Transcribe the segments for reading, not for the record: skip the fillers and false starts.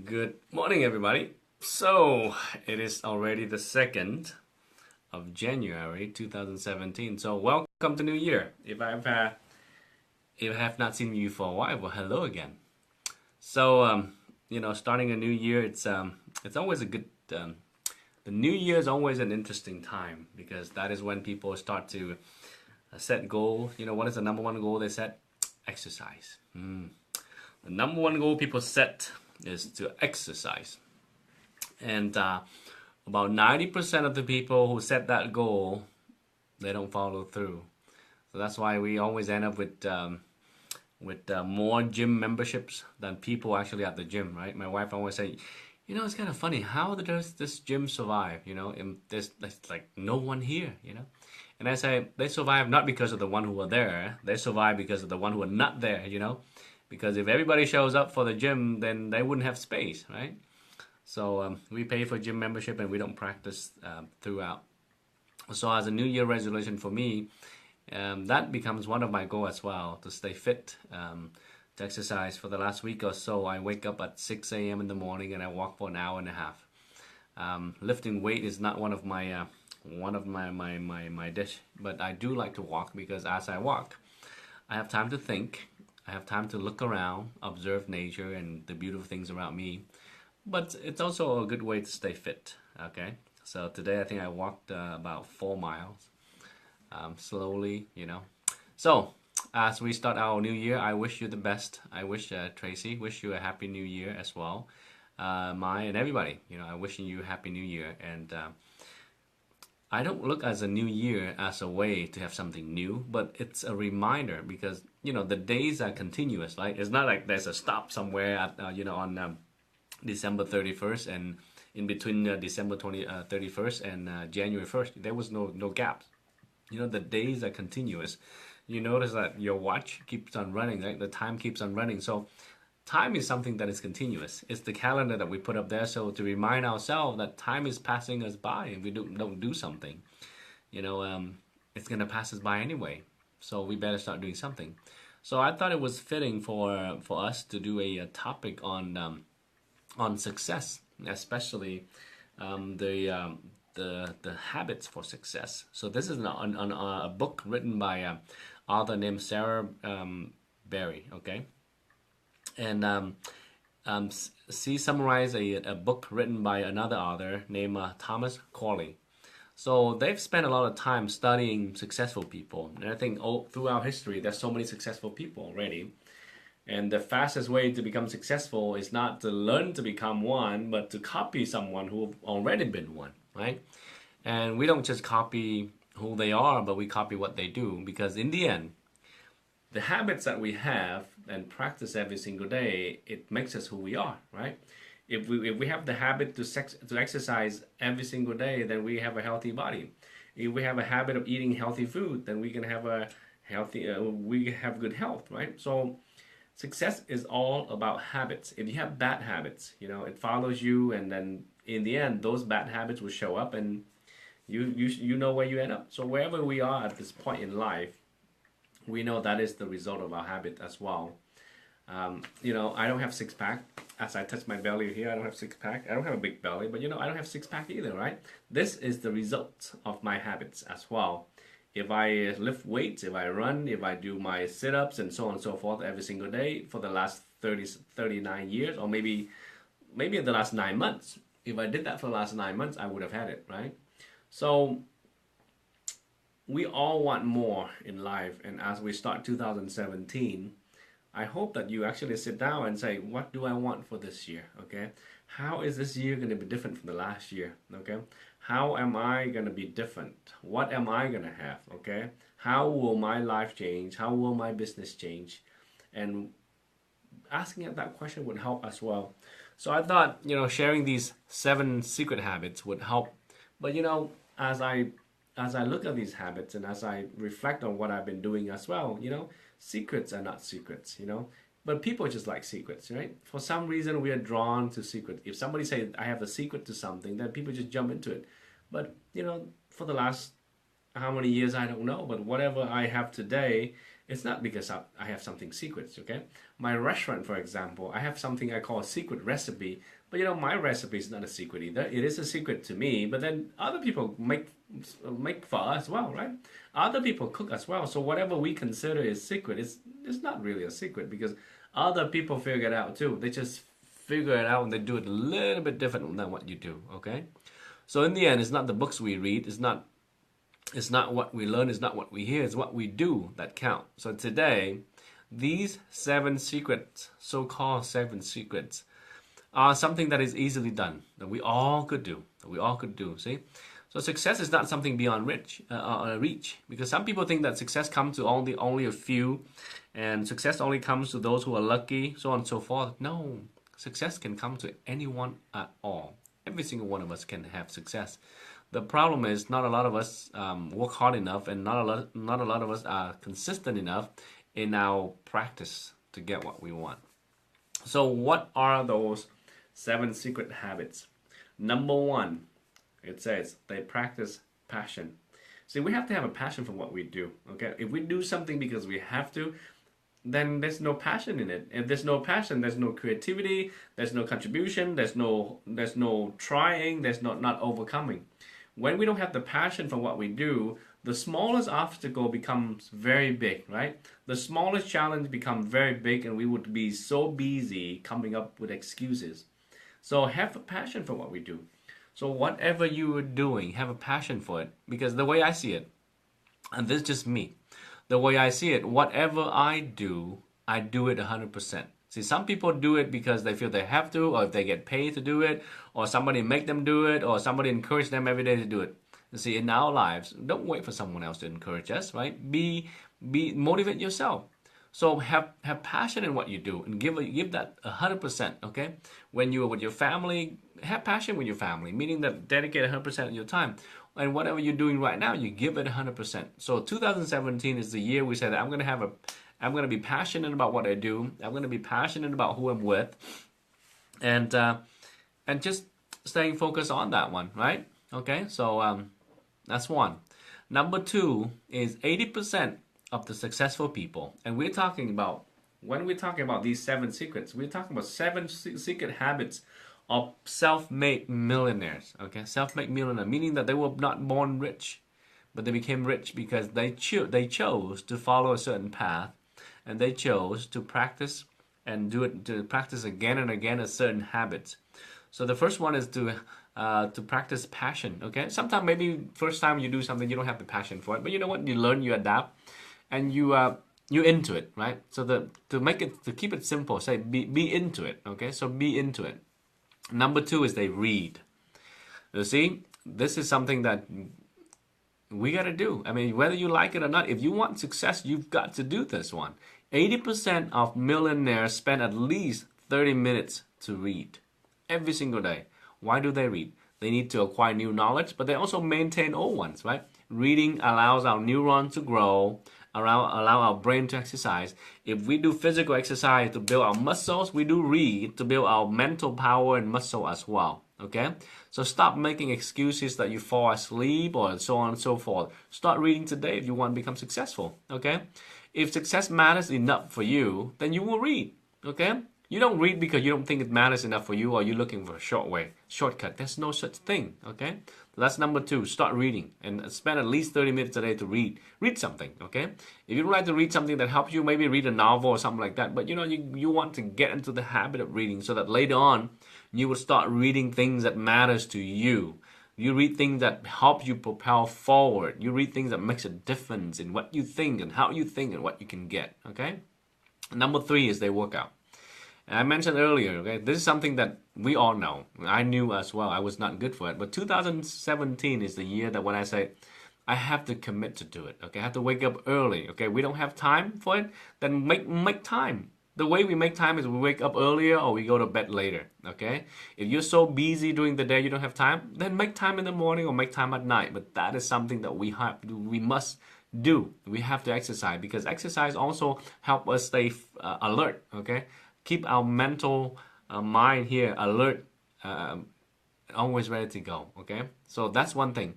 Good morning, everybody. So, it is already the 2nd of January 2017. So, welcome to New Year. If I have not seen you for a while, well, hello again. So, starting a new year, it's always a good. The New Year is always an interesting time because that is when people start to set goals. What is the number one goal they set? Exercise. The number one goal people set is to exercise. And about 90% of the people who set that goal, they don't follow through. So that's why we always end up with more gym memberships than people actually at the gym, right? My wife always say, it's kind of funny. How does this gym survive? There's like no one here, And I say they survive not because of the one who are there. They survive because of the one who are not there. Because if everybody shows up for the gym, then they wouldn't have space, right? So we pay for gym membership and we don't practice throughout. So as a New Year resolution for me, that becomes one of my goals as well, to stay fit, to exercise. For the last week or so, I wake up at 6 a.m. in the morning and I walk for an hour and a half. Lifting weight is not one of my dish, but I do like to walk because as I walk, I have time to think. I have time to look around, observe nature and the beautiful things around me. But it's also a good way to stay fit. Okay, so today I think I walked about 4 miles, slowly. So as we start our new year, I wish you the best. I wish Tracy, wish you a happy new year as well. My and everybody, I wishing you a happy new year. And I don't look as a new year as a way to have something new, but it's a reminder because the days are continuous, right? It's not like there's a stop somewhere at on December 31st, and in between December 31st and January 1st, there was no gaps. The days are continuous. You notice that your watch keeps on running, right? The time keeps on running. So time is something that is continuous. It's the calendar that we put up there so to remind ourselves that time is passing us by and we don't do something. It's gonna pass us by anyway. So we better start doing something. So I thought it was fitting for us to do a topic on success, especially the habits for success. So this is a book written by an author named Sarah Berry. Okay, and she summarized a book written by another author named Thomas Corley. So they've spent a lot of time studying successful people, and I think throughout history, there's so many successful people already. And the fastest way to become successful is not to learn to become one, but to copy someone who've already been one, right? And we don't just copy who they are, but we copy what they do. Because in the end, the habits that we have and practice every single day, it makes us who we are, right? If we have the habit to exercise every single day, then we have a healthy body. If we have a habit of eating healthy food, then we can have we have good health, right? So success is all about habits. If you have bad habits, it follows you, and then in the end, those bad habits will show up, and you know where you end up. So wherever we are at this point in life, we know that is the result of our habit as well. I don't have six pack. As I touch my belly here, I don't have six pack. I don't have a big belly, but I don't have six pack either, right? This is the result of my habits as well. If I lift weights, if I run, if I do my sit-ups and so on and so forth every single day for the last 39 years, or maybe in the last 9 months, if I did that for the last 9 months, I would have had it, right? So we all want more in life, and as we start 2017, I hope that you actually sit down and say, what do I want for this year? Okay, how is this year going to be different from the last year? Okay, how am I going to be different? What am I going to have? Okay, how will my life change? How will my business change? And asking that question would help as well. So I thought, sharing these 7 secret habits would help. But as I look at these habits and as I reflect on what I've been doing as well, secrets are not secrets, But people just like secrets, right? For some reason, we are drawn to secrets. If somebody says, I have a secret to something, then people just jump into it. But, for the last how many years, I don't know. But whatever I have today, It's not because I have something secret, okay? My restaurant, for example, I have something I call a secret recipe, but my recipe is not a secret either. It is a secret to me, but then other people make for us as well, right? Other people cook as well. So whatever we consider is secret, it's not really a secret because other people figure it out too. They just figure it out and they do it a little bit different than what you do, okay? So in the end, it's not the books we read, it's not what we learn, it's not what we hear, it's what we do that count. So today, these 7 secrets, so-called 7 secrets, are something that is easily done, that we all could do, see? So success is not something beyond reach, because some people think that success comes to only a few, and success only comes to those who are lucky, so on and so forth. No, success can come to anyone at all. Every single one of us can have success. The problem is not a lot of us work hard enough, and not a lot of us are consistent enough in our practice to get what we want. So what are those 7 secret habits? Number 1, it says they practice passion. See, we have to have a passion for what we do, okay? If we do something because we have to, then there's no passion in it. If there's no passion, there's no creativity, there's no contribution, there's no trying, there's not overcoming. When we don't have the passion for what we do, the smallest obstacle becomes very big, right? The smallest challenge becomes very big, and we would be so busy coming up with excuses. So have a passion for what we do. So whatever you are doing, have a passion for it. Because the way I see it, and this is just me, the way I see it, whatever I do it 100%. See, some people do it because they feel they have to, or if they get paid to do it, or somebody make them do it, or somebody encourage them every day to do it. You see, in our lives, don't wait for someone else to encourage us, right? Motivate yourself. So have passion in what you do, and give that 100%. Okay, when you are with your family, have passion with your family, meaning that dedicate 100% of your time. And whatever you're doing right now, you give it 100%. So 2017 is the year we said that I'm gonna be passionate about what I do. I'm gonna be passionate about who I'm with, and just staying focused on that one, right? Okay, so that's one. Number 2 is 80% of the successful people, and we're talking about when we're talking about these 7 secrets, we're talking about 7 secret habits of self-made millionaires. Okay, self-made millionaire, meaning that they were not born rich, but they became rich because they chose to follow a certain path, and they chose to practice and to practice again and again a certain habit. So the first one is to practice passion. Okay, sometimes maybe first time you do something you don't have the passion for it, but you know what? You learn, you adapt, and you're into it, right? So to keep it simple, say be into it. Okay, so be into it. Number 2 is they read. You see, this is something that we got to do. I mean, whether you like it or not, if you want success, you've got to do this one. 80% of millionaires spend at least 30 minutes to read every single day. Why do they read? They need to acquire new knowledge, but they also maintain old ones, right? Reading allows our neurons to grow, allow our brain to exercise. If we do physical exercise to build our muscles, we do read to build our mental power and muscle as well. Okay? So stop making excuses that you fall asleep or so on and so forth. Start reading today if you want to become successful. Okay? If success matters enough for you, then you will read. Okay? You don't read because you don't think it matters enough for you, or you're looking for a shortcut. There's no such thing, okay? That's number 2. Start reading and spend at least 30 minutes a day to read. Read something, okay? If you don't like to read something that helps you, maybe read a novel or something like that. But you want to get into the habit of reading so that later on you will start reading things that matters to you. You read things that help you propel forward. You read things that makes a difference in what you think and how you think and what you can get, okay? Number 3 is they work out. And I mentioned earlier, okay, this is something that we all know. I knew as well. I was not good for it. But 2017 is the year that when I say, I have to commit to do it. Okay, I have to wake up early. Okay, we don't have time for it, then make time. The way we make time is we wake up earlier or we go to bed later. Okay, if you're so busy during the day you don't have time, then make time in the morning or make time at night. But that is something that we must do. We have to exercise, because exercise also help us stay alert. Okay. Keep our mental mind here alert, always ready to go, okay? So that's one thing.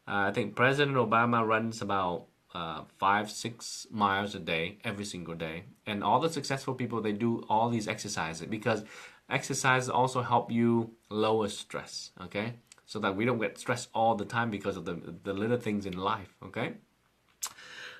I think President Obama runs about 5-6 miles a day every single day. And all the successful people, they do all these exercises because exercises also help you lower stress, okay? So that we don't get stressed all the time because of the little things in life, okay?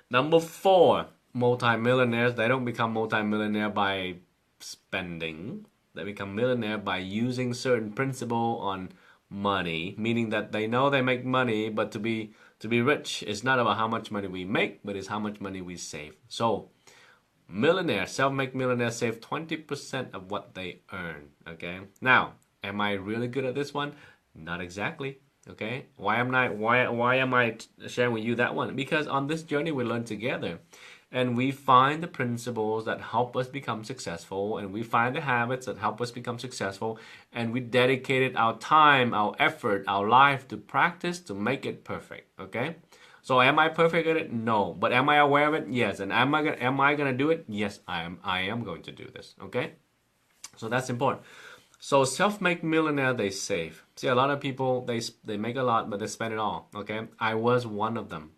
Number four, multimillionaires, they don't become multimillionaire by spending. They become millionaire by using certain principle on money, meaning that they know they make money, but to be rich is not about how much money we make, but it's how much money we save. So millionaires, self-made millionaires save 20% of what they earn. Okay. Now, am I really good at this one? Not exactly. Okay. Why am I sharing with you that one? Because on this journey we learn together. And we find the principles that help us become successful, and we find the habits that help us become successful, and we dedicated our time, our effort, our life to practice to make it perfect. Okay? So am I perfect at it? No. But am I aware of it? Yes. And am I gonna do it? Yes, I am. I am going to do this. Okay? So that's important. So self-made millionaire, they save. See, a lot of people, they make a lot, but they spend it all. Okay? I was one of them.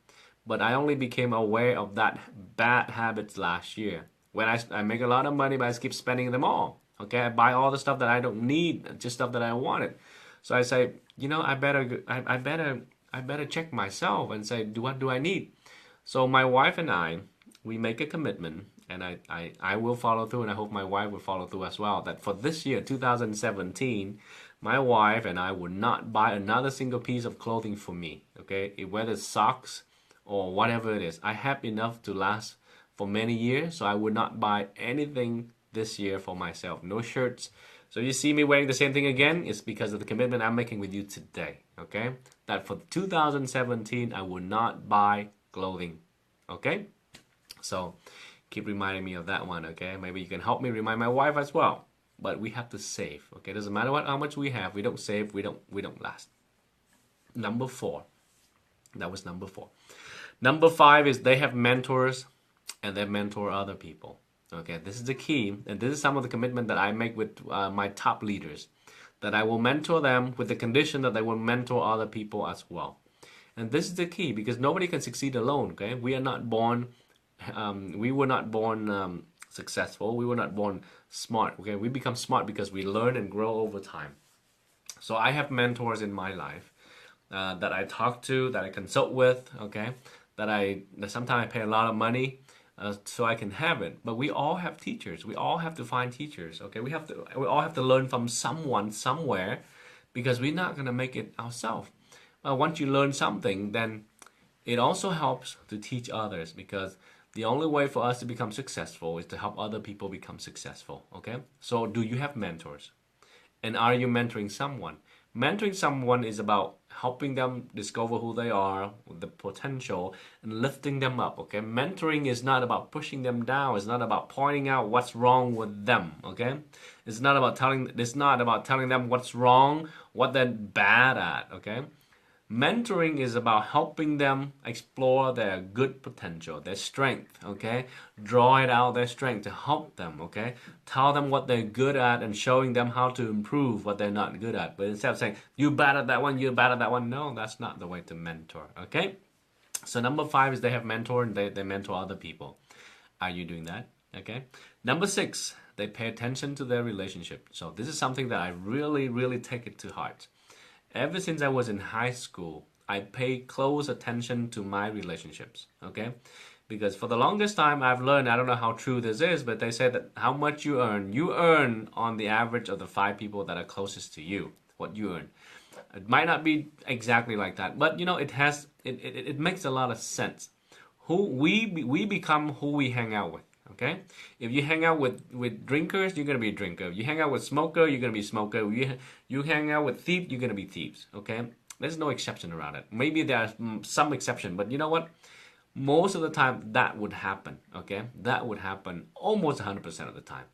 But I only became aware of that bad habits last year. When I make a lot of money, but I keep spending them all. Okay? I buy all the stuff that I don't need, just stuff that I wanted. So I say, I better check myself and say, what do I need? So my wife and I, we make a commitment, and I will follow through, and I hope my wife will follow through as well, that for this year, 2017, my wife and I would not buy another single piece of clothing for me, okay? Whether it's socks or whatever it is. I have enough to last for many years, so I would not buy anything this year for myself. No shirts. So you see me wearing the same thing again, it's because of the commitment I'm making with you today, okay? That for 2017, I would not buy clothing, okay? So keep reminding me of that one, okay? Maybe you can help me remind my wife as well. But we have to save, okay? Doesn't matter how much we have. We don't save, we don't last. Number four. That was number four. Number five is they have mentors and they mentor other people. Okay, this is the key, and this is some of the commitment that I make with my top leaders, that I will mentor them with the condition that they will mentor other people as well. And this is the key because nobody can succeed alone. Okay, we are not born, we were not born successful. We were not born smart. Okay, we become smart because we learn and grow over time. So I have mentors in my life that I talk to, that I consult with. Okay, that sometimes I pay a lot of money so I can have it. But we all have teachers. We all have to find teachers. Okay, we all have to learn from someone somewhere because we're not gonna make it ourselves. Once you learn something, then it also helps to teach others because the only way for us to become successful is to help other people become successful. Okay, so do you have mentors? And are you mentoring someone? Mentoring someone is about helping them discover who they are, the potential, and lifting them up. Okay, mentoring is not about pushing them down. It's not about pointing out what's wrong with them. Okay, it's not about telling them what's wrong, what they're bad at. Okay, mentoring is about helping them explore their good potential, their strength, okay? Draw it out their strength to help them, okay? Tell them what they're good at and showing them how to improve what they're not good at. But instead of saying, you're bad at that one, you're bad at that one, no, that's not the way to mentor, okay? So number five is they have mentor and they mentor other people. Are you doing that? Okay. Number six, they pay attention to their relationship. So this is something that I really, really take it to heart. Ever since I was in high school, I pay close attention to my relationships, okay? Because for the longest time, I've learned, I don't know how true this is, but they say that how much you earn on the average of the five people that are closest to you, what you earn. It might not be exactly like that, but it makes a lot of sense. We become who we hang out with. Okay, if you hang out with drinkers, you're gonna be a drinker. If you hang out with smoker, you're gonna be a smoker. You hang out with thief, you're gonna be thieves. Okay, there's no exception around it. Maybe there's some exception, but you know what? Most of the time that would happen. Okay, that would happen almost 100% of the time.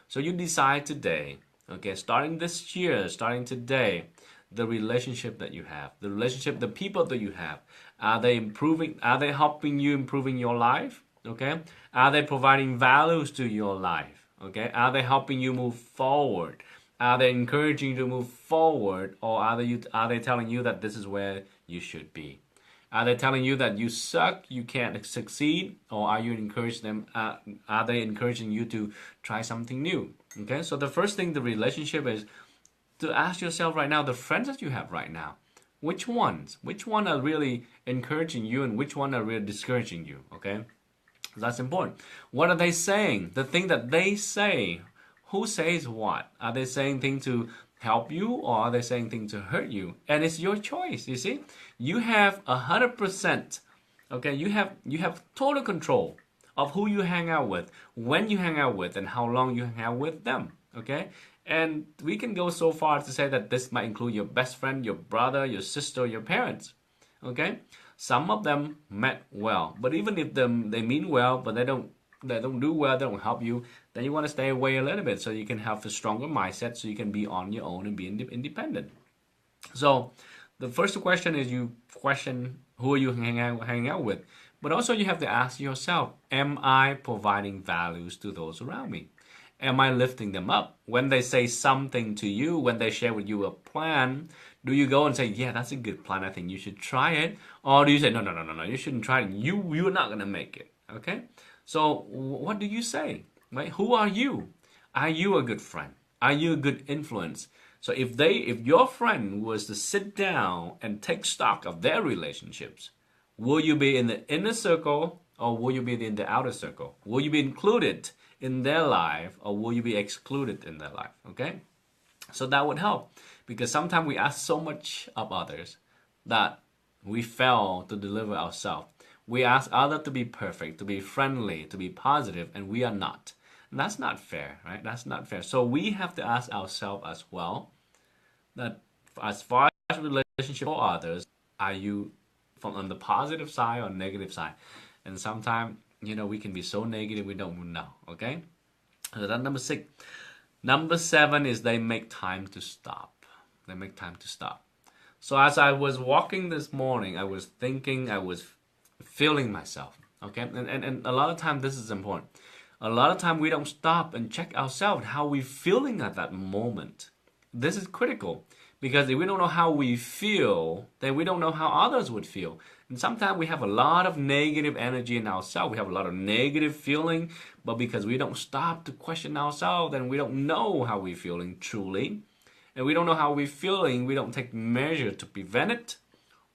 So you decide today. Okay, starting this year, starting today, the relationship that you have, the people that you have, are they improving? Are they helping you improving your life? Okay, are they providing values to your life? Okay, are they helping you move forward? Are they encouraging you to move forward, or are they telling you that this is where you should be? Are they telling you that you suck, you can't succeed, or are you encouraging them? Are they encouraging you to try something new? Okay, so the first thing the relationship is to ask yourself right now, the friends that you have right now, which ones? Which one are really encouraging you and which one are really discouraging you? Okay, that's important. What are they saying? The thing that they say, who says what? Are they saying things to help you or are they saying things to hurt you? And it's your choice, you see? You have 100%, okay? You have total control of who you hang out with, when you hang out with, and how long you hang out with them, okay? And we can go so far to say that this might include your best friend, your brother, your sister, your parents. Okay, some of them meant well, but even if they mean well, but they don't do well, they don't help you, then you want to stay away a little bit so you can have a stronger mindset, so you can be on your own and be independent. So the first question is you question who are you hanging out with, but also you have to ask yourself, am I providing values to those around me? Am I lifting them up? When they say something to you, when they share with you a plan, do you go and say, yeah, that's a good plan, I think you should try it? Or do you say, no, no, no, no, no, you shouldn't try it. You're not gonna make it. Okay? So what do you say? Right? Who are you? Are you a good friend? Are you a good influence? So if your friend was to sit down and take stock of their relationships, will you be in the inner circle or will you be in the outer circle? Will you be included in their life or will you be excluded in their life? Okay? So that would help because sometimes we ask so much of others that we fail to deliver ourselves. We ask others to be perfect, to be friendly, to be positive, and we are not. And that's not fair, right? That's not fair. So we have to ask ourselves as well that as far as relationship for others, are you from on the positive side or negative side? And sometimes, we can be so negative we don't know, okay? So that's number 6. Number 7 is they make time to stop. They make time to stop. So as I was walking this morning, I was thinking, I was feeling myself. Okay, and a lot of time this is important. A lot of time we don't stop and check ourselves how we feeling at that moment. This is critical because if we don't know how we feel, then we don't know how others would feel. And sometimes we have a lot of negative energy in ourselves. We have a lot of negative feeling, but because we don't stop to question ourselves, then we don't know how we're feeling truly. And we don't know how we're feeling, we don't take measure to prevent it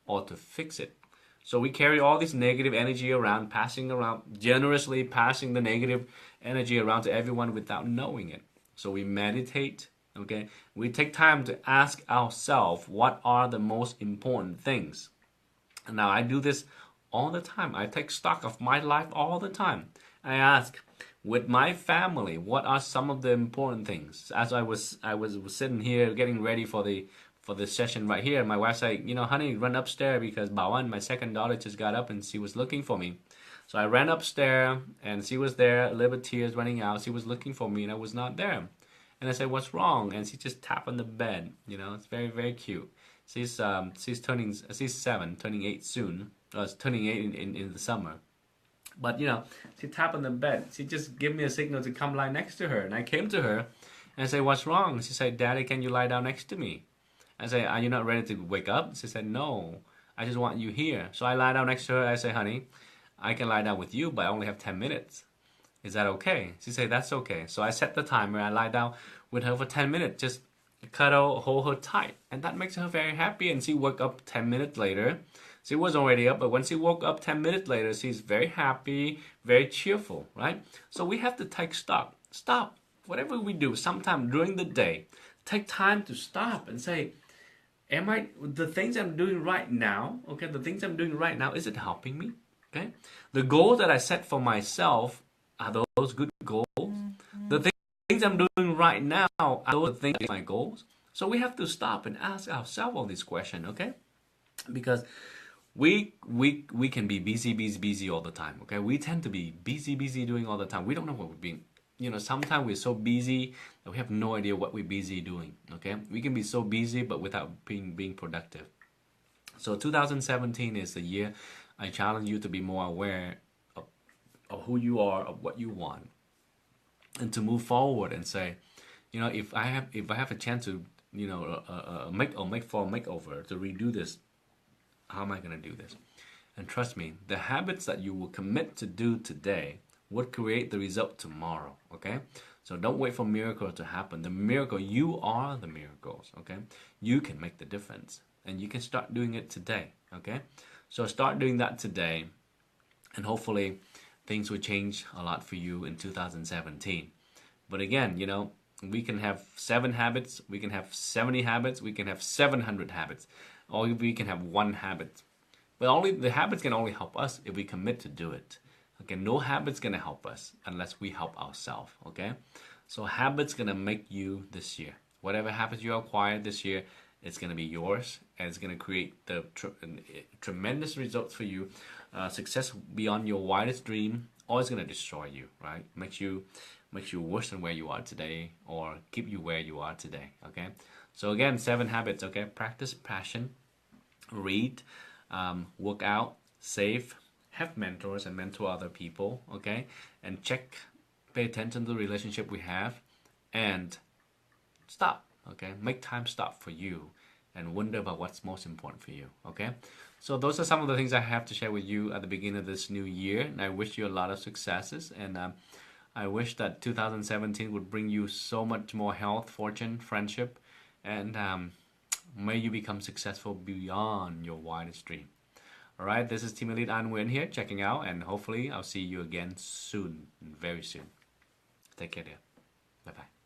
or to fix it. So we carry all this negative energy around, generously passing the negative energy around to everyone without knowing it. So we meditate, okay? We take time to ask ourselves what are the most important things. And now I do this all the time. I take stock of my life all the time. I ask, with my family, what are some of the important things? As I was sitting here getting ready for the session right here, my wife said, honey, run upstairs because Bawan, my second daughter, just got up and she was looking for me. So I ran upstairs and she was there, a little bit tears running out. She was looking for me and I was not there. And I said, what's wrong? And she just tapped on the bed. It's very, very cute. She's 7, turning 8 soon. Turning 8 in the summer. But she tapped on the bed. She just gave me a signal to come lie next to her. And I came to her and I said, what's wrong? She said, Daddy, can you lie down next to me? I said, are you not ready to wake up? She said, no, I just want you here. So I lie down next to her. I say, honey, I can lie down with you, but I only have 10 minutes. Is that okay? She said, that's okay. So I set the timer. I lie down with her for 10 minutes. Just cuddle, hold her tight. And that makes her very happy. And she woke up 10 minutes later. She was already up, but when she woke up 10 minutes later, she's very happy, very cheerful, right? So we have to take stock. Stop. Whatever we do, sometime during the day, take time to stop and say, the things I'm doing right now, okay, the things I'm doing right now, is it helping me? Okay? The goals that I set for myself, are those good goals? The things I'm doing right now, are those things my goals? So we have to stop and ask ourselves all these questions, okay? Because we can be busy all the time, okay? We tend to be busy doing all the time. We don't know what we're being. Sometimes we're so busy that we have no idea what we're busy doing, okay? We can be so busy but without being productive. So 2017 is the year I challenge you to be more aware of who you are, of what you want, and to move forward and say, if I have a chance to, make for a makeover, to redo this, how am I going to do this? And trust me, the habits that you will commit to do today would create the result tomorrow. Okay? So don't wait for miracles to happen. The miracle, you are the miracles. Okay? You can make the difference. And you can start doing it today. Okay? So start doing that today. And hopefully things will change a lot for you in 2017. But again, we can have 7 habits, we can have 70 habits, we can have 700 habits, or we can have 1 habit. But only the habits can only help us if we commit to do it. Okay, no habit's gonna help us unless we help ourselves. Okay, so habits gonna make you this year. Whatever habits you acquire this year, it's gonna be yours, and it's gonna create the tremendous results for you. Success beyond your wildest dream, or it's gonna destroy you. Right? Makes you worse than where you are today, or keep you where you are today. Okay, so again, 7 habits. Okay, practice passion, read, work out, save, have mentors and mentor other people. Okay, and pay attention to the relationship we have, and stop. Okay, make time stop for you and wonder about what's most important for you. Okay, so those are some of the things I have to share with you at the beginning of this new year, and I wish you a lot of successes. And I wish that 2017 would bring you so much more health, fortune, friendship, and may you become successful beyond your wildest dream. All right, this is Team Elite An here, checking out, and hopefully I'll see you again soon, very soon. Take care, dear. Bye bye.